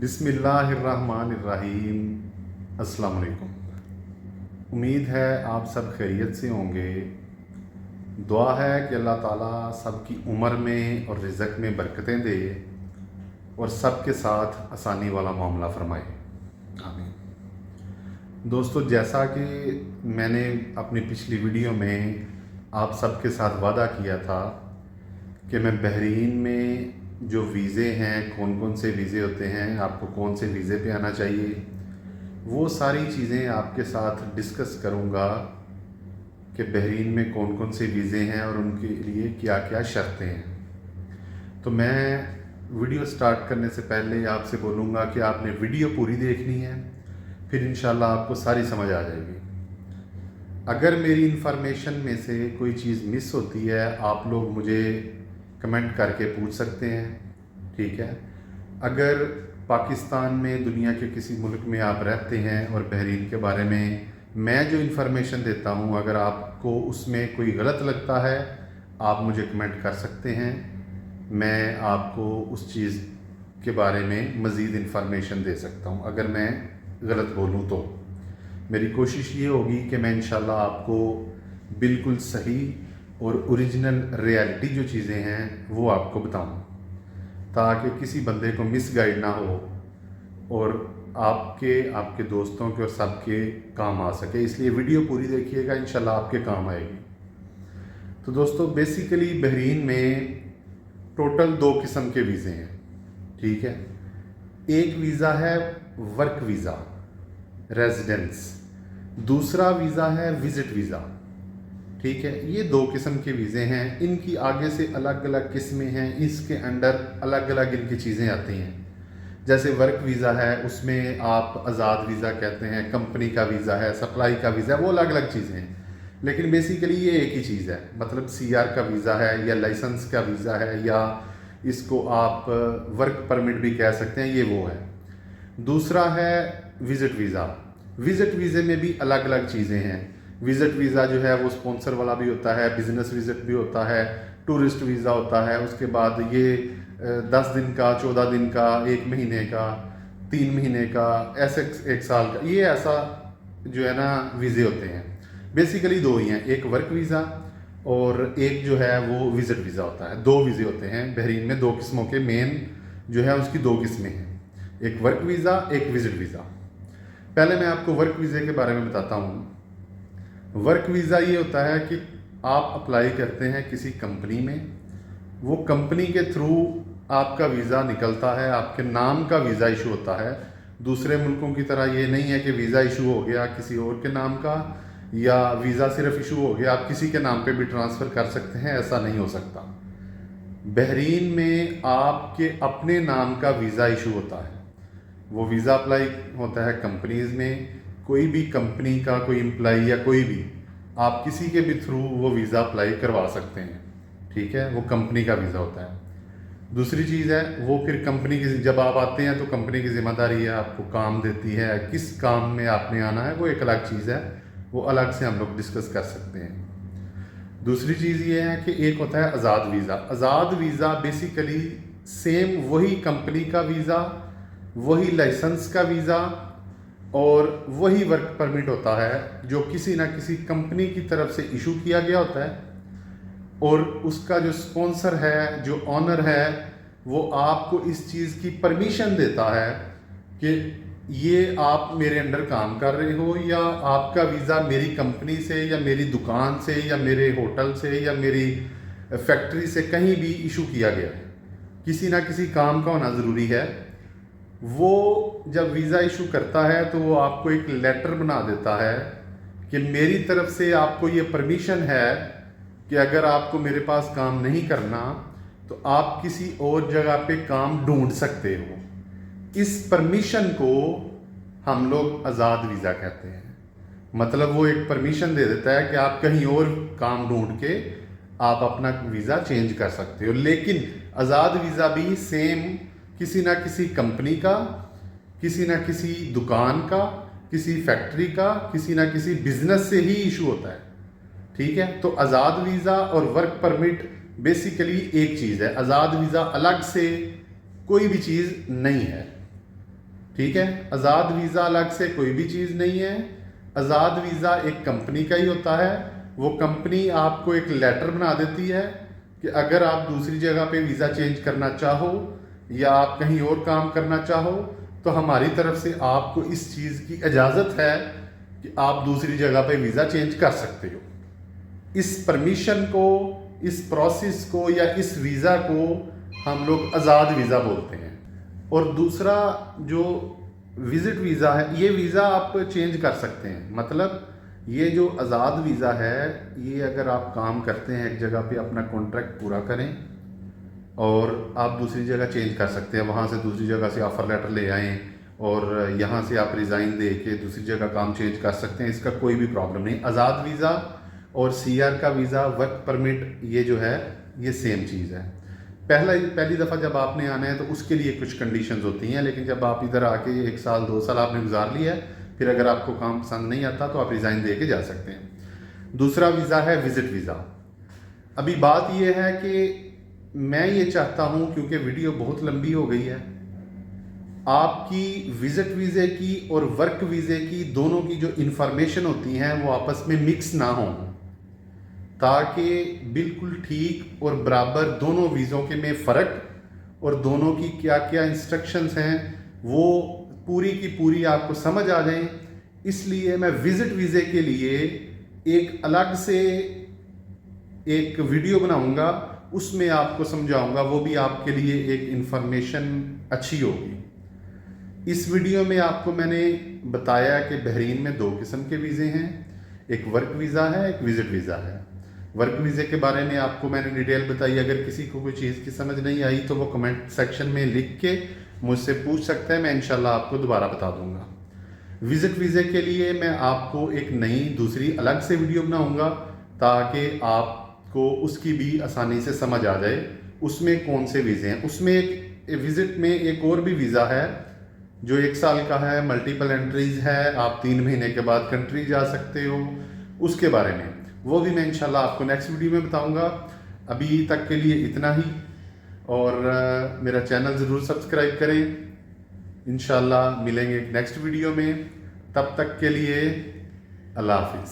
बिस्मिल्लाहिर्रहमानिर्रहीम। अस्सलाम वालेकुम। उम्मीद है आप सब खैरियत से होंगे। दुआ है कि अल्लाह ताला सबकी उम्र में और रिज़्क़ में बरकतें दे और सबके साथ आसानी वाला मामला फरमाए, आमीन। दोस्तों, जैसा कि मैंने अपनी पिछली वीडियो में आप सबके साथ वादा किया था कि मैं बहरीन में जो वीज़े हैं, कौन कौन से वीज़े होते हैं, आपको कौन से वीज़े पे आना चाहिए, वो सारी चीज़ें आपके साथ डिस्कस करूँगा कि बहरीन में कौन कौन से वीज़े हैं और उनके लिए क्या क्या शर्तें हैं। तो मैं वीडियो स्टार्ट करने से पहले आपसे बोलूँगा कि आपने वीडियो पूरी देखनी है, फिर इंशाल्लाह आपको सारी समझ आ जाएगी। अगर मेरी इन्फॉर्मेशन में से कोई चीज़ मिस होती है, आप लोग मुझे कमेंट करके पूछ सकते हैं, ठीक है। अगर पाकिस्तान में, दुनिया के किसी मुल्क में आप रहते हैं और बहरीन के बारे में मैं जो इन्फॉर्मेशन देता हूँ, अगर आपको उसमें कोई गलत लगता है, आप मुझे कमेंट कर सकते हैं। मैं आपको उस चीज़ के बारे में मज़ीद इन्फॉर्मेशन दे सकता हूँ। अगर मैं गलत बोलूँ तो मेरी कोशिश ये होगी कि मैं इंशाल्लाह आपको बिल्कुल सही और ओरिजिनल रियलिटी जो चीज़ें हैं वो आपको बताऊं, ताकि किसी बंदे को मिसगाइड ना हो और आपके दोस्तों के और सबके काम आ सके। इसलिए वीडियो पूरी देखिएगा, इंशाल्लाह आपके काम आएगी। तो दोस्तों, बेसिकली बहरीन में टोटल 2 किस्म के वीज़े हैं, ठीक है। एक वीज़ा है वर्क वीज़ा, रेजिडेंस। दूसरा वीज़ा है विज़िट वीज़ा, ठीक है। ये 2 किस्म के वीज़े हैं। इनकी आगे से अलग अलग किस्में हैं, इसके अंडर अलग अलग इनकी चीज़ें आती हैं। जैसे वर्क वीज़ा है, उसमें आप आज़ाद वीज़ा कहते हैं, कंपनी का वीज़ा है, सप्लाई का वीज़ा है, वो अलग अलग चीज़ें हैं। लेकिन बेसिकली ये एक ही चीज़ है, मतलब CR का वीज़ा है या लाइसेंस का वीज़ा है, या इसको आप वर्क परमिट भी कह सकते हैं, ये वो है। दूसरा है विज़िट वीज़ा। विज़िट वीज़े में भी अलग अलग चीज़ें हैं। विज़िट वीज़ा जो है वो स्पॉन्सर वाला भी होता है, बिज़नेस विज़िट भी होता है, टूरिस्ट वीज़ा होता है। उसके बाद ये 10 दिन का, 14 दिन का, 1 महीने का, 3 महीने का, ऐसे 1 साल का, ये ऐसा जो है ना वीज़े होते हैं। बेसिकली 2 ही हैं, एक वर्क वीज़ा और एक जो है वो विज़िट वीज़ा होता है। 2 वीज़े होते हैं बहरीन में, 2 किस्मों के। मेन जो है उसकी 2 किस्में हैं, एक वर्क वीज़ा, एक विज़िट वीज़ा। पहले मैं आपको वर्क वीज़े के बारे में बताता हूँ। वर्क वीज़ा ये होता है कि आप अप्लाई करते हैं किसी कंपनी में, वो कंपनी के थ्रू आपका वीज़ा निकलता है, आपके नाम का वीज़ा इशू होता है। दूसरे मुल्कों की तरह ये नहीं है कि वीज़ा इशू हो गया किसी और के नाम का, या वीज़ा सिर्फ इशू हो गया आप किसी के नाम पे भी ट्रांसफ़र कर सकते हैं, ऐसा नहीं हो सकता। बहरीन में आपके अपने नाम का वीज़ा इशू होता है। वो वीज़ा अप्लाई होता है कंपनीज़ में। कोई भी कंपनी का कोई एम्प्लॉई या कोई भी, आप किसी के भी थ्रू वो वीज़ा अप्लाई करवा सकते हैं, ठीक है। वो कंपनी का वीज़ा होता है। दूसरी चीज़ है, वो फिर कंपनी की, जब आप आते हैं तो कंपनी की ज़िम्मेदारी है, आपको काम देती है, किस काम में आपने आना है वो एक अलग चीज़ है, वो अलग से हम लोग डिस्कस कर सकते हैं। दूसरी चीज़ ये है कि एक होता है आज़ाद वीज़ा। आज़ाद वीज़ा बेसिकली सेम वही कंपनी का वीज़ा, वही लाइसेंस का वीज़ा और वही वर्क परमिट होता है जो किसी ना किसी कंपनी की तरफ से इशू किया गया होता है, और उसका जो स्पॉन्सर है, जो ऑनर है, वो आपको इस चीज़ की परमिशन देता है कि ये आप मेरे अंडर काम कर रहे हो, या आपका वीज़ा मेरी कंपनी से या मेरी दुकान से या मेरे होटल से या मेरी फैक्ट्री से कहीं भी इशू किया गया है। किसी ना किसी काम का होना ज़रूरी है। वो जब वीज़ा इशू करता है तो वो आपको एक लेटर बना देता है कि मेरी तरफ से आपको ये परमिशन है कि अगर आपको मेरे पास काम नहीं करना तो आप किसी और जगह पे काम ढूंढ सकते हो। इस परमिशन को हम लोग आज़ाद वीज़ा कहते हैं। मतलब वो एक परमिशन दे देता है कि आप कहीं और काम ढूंढ के आप अपना वीज़ा चेंज कर सकते हो। लेकिन आज़ाद वीज़ा भी सेम किसी ना किसी कंपनी का, किसी ना किसी दुकान का, किसी फैक्ट्री का, किसी ना किसी बिजनेस से ही इशू होता है, ठीक है। तो आज़ाद वीज़ा और वर्क परमिट बेसिकली एक चीज़ है। आज़ाद वीज़ा अलग से कोई भी चीज़ नहीं है, ٹھیک ہے، آزاد ویزا الگ سے کوئی بھی چیز نہیں ہے. آزاد ویزا ایک کمپنی کا ہی ہوتا ہے. وہ کمپنی آپ کو ایک لیٹر بنا دیتی ہے کہ اگر آپ دوسری جگہ پہ ویزا چینج کرنا چاہو یا آپ کہیں اور کام کرنا چاہو تو ہماری طرف سے آپ کو اس چیز کی اجازت ہے کہ آپ دوسری جگہ پہ ویزا چینج کر سکتے ہو. اس پرمیشن کو، اس پروسیس کو یا اس ویزا کو ہم لوگ آزاد ویزا بولتے ہیں. اور دوسرا جو وزٹ ویزا ہے، یہ ویزا آپ چینج کر سکتے ہیں. مطلب یہ جو آزاد ویزا ہے، یہ اگر آپ کام کرتے ہیں ایک جگہ پہ، اپنا کانٹریکٹ پورا کریں اور آپ دوسری جگہ چینج کر سکتے ہیں. وہاں سے دوسری جگہ سے آفر لیٹر لے آئیں اور یہاں سے آپ ریزائن دے کے دوسری جگہ کام چینج کر سکتے ہیں. اس کا کوئی بھی پرابلم نہیں. آزاد ویزا اور سی آر کا ویزا، ورک پرمٹ، یہ جو ہے یہ سیم چیز ہے. پہلی دفعہ جب آپ نے آنا ہے تو اس کے لیے کچھ کنڈیشنز ہوتی ہیں، لیکن جب آپ ادھر آ کے 1 سال 2 سال آپ نے گزار لیا ہے، پھر اگر آپ کو کام پسند نہیں آتا تو آپ ریزائن دے کے جا سکتے ہیں. دوسرا ویزا ہے وزٹ ویزا. ابھی بات یہ ہے کہ میں یہ چاہتا ہوں، کیونکہ ویڈیو بہت لمبی ہو گئی ہے، آپ کی وزٹ ویزے کی اور ورک ویزے کی دونوں کی جو انفارمیشن ہوتی ہیں وہ آپس میں مکس نہ ہوں، تاکہ بالکل ٹھیک اور برابر دونوں ویزوں کے میں فرق اور دونوں کی کیا کیا انسٹرکشنز ہیں وہ پوری کی پوری آپ کو سمجھ آ جائیں. اس لیے میں وزٹ ویزے کے لیے ایک الگ سے ایک ویڈیو بناؤں گا، اس میں آپ کو سمجھاؤں گا، وہ بھی آپ کے لیے ایک انفارمیشن اچھی ہوگی. اس ویڈیو میں آپ کو میں نے بتایا کہ بحرین میں 2 قسم کے ویزے ہیں، ایک ورک ویزا ہے، ایک وزٹ ویزا ہے. ورک ویزے کے بارے میں آپ کو میں نے ڈیٹیل بتائی. اگر کسی کو کوئی چیز کی سمجھ نہیں آئی تو وہ کمنٹ سیکشن میں لکھ کے مجھ سے پوچھ سکتا ہے، میں انشاءاللہ آپ کو دوبارہ بتا دوں گا. وزٹ ویزے کے لیے میں آپ کو ایک نئی دوسری الگ سے ویڈیو بناؤں گا تاکہ آپ کو اس کی بھی آسانی سے سمجھ آ جائے اس میں کون سے ویزے ہیں. اس میں ایک وزٹ میں ایک اور بھی ویزا ہے جو 1 سال کا ہے، ملٹیپل انٹریز ہے، آپ 3 مہینے کے بعد کنٹری جا سکتے ہو. اس کے بارے میں وہ بھی میں انشاءاللہ آپ کو نیکسٹ ویڈیو میں بتاؤں گا. ابھی تک کے لیے اتنا ہی، اور میرا چینل ضرور سبسکرائب کریں. انشاءاللہ ملیں گے ایک نیکسٹ ویڈیو میں. تب تک کے لیے اللہ حافظ.